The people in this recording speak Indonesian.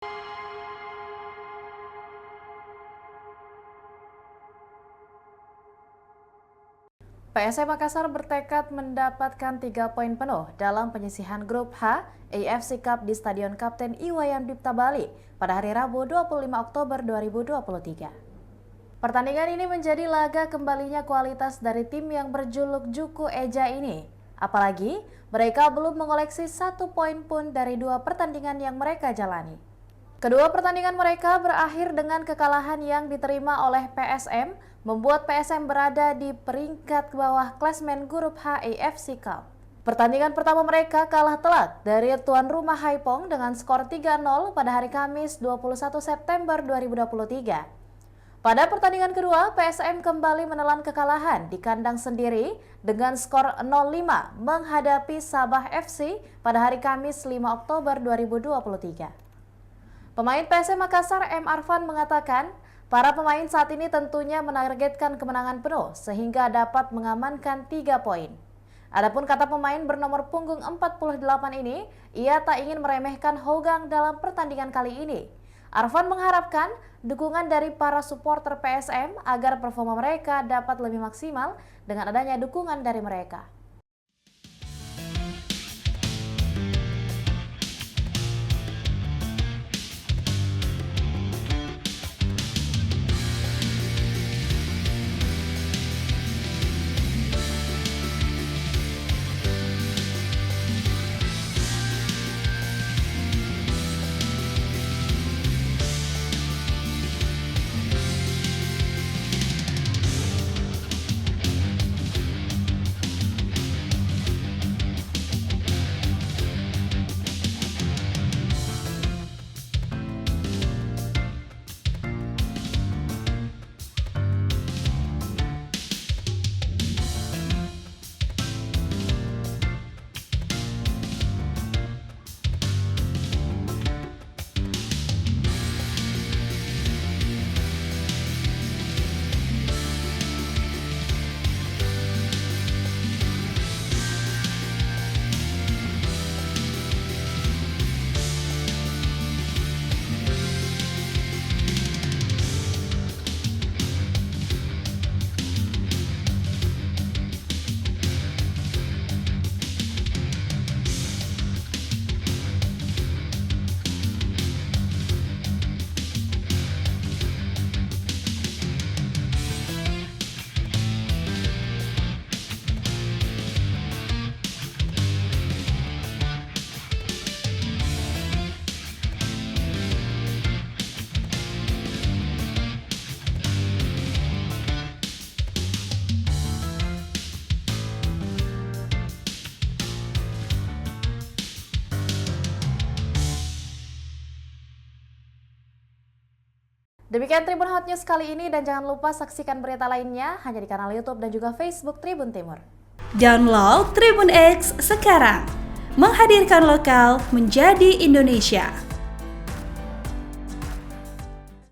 PSM Makassar bertekad mendapatkan 3 poin penuh dalam penyisihan grup H AFC Cup di Stadion Kapten Iwayan Dipta Bali pada hari Rabu 25 Oktober 2023. Pertandingan ini menjadi laga kembalinya kualitas dari tim yang berjuluk Juku Eja ini. Apalagi mereka belum mengoleksi 1 poin pun dari 2 pertandingan yang mereka jalani. Kedua pertandingan mereka berakhir dengan kekalahan yang diterima oleh PSM, membuat PSM berada di peringkat bawah klasmen grup H AFC Cup. Pertandingan pertama mereka kalah telak dari tuan rumah Haipong dengan skor 3-0 pada hari Kamis 21 September 2023. Pada pertandingan kedua, PSM kembali menelan kekalahan di kandang sendiri dengan skor 0-5 menghadapi Sabah FC pada hari Kamis 5 Oktober 2023. Pemain PSM Makassar M. Arfan mengatakan, para pemain saat ini tentunya menargetkan kemenangan penuh sehingga dapat mengamankan 3 poin. Adapun kata pemain bernomor punggung 48 ini, ia tak ingin meremehkan Hogang dalam pertandingan kali ini. Arfan mengharapkan dukungan dari para supporter PSM agar performa mereka dapat lebih maksimal dengan adanya dukungan dari mereka. Demikian Tribun Hot News kali ini dan jangan lupa saksikan berita lainnya hanya di kanal YouTube dan juga Facebook Tribun Timur. Download Tribun X sekarang, menghadirkan lokal menjadi Indonesia.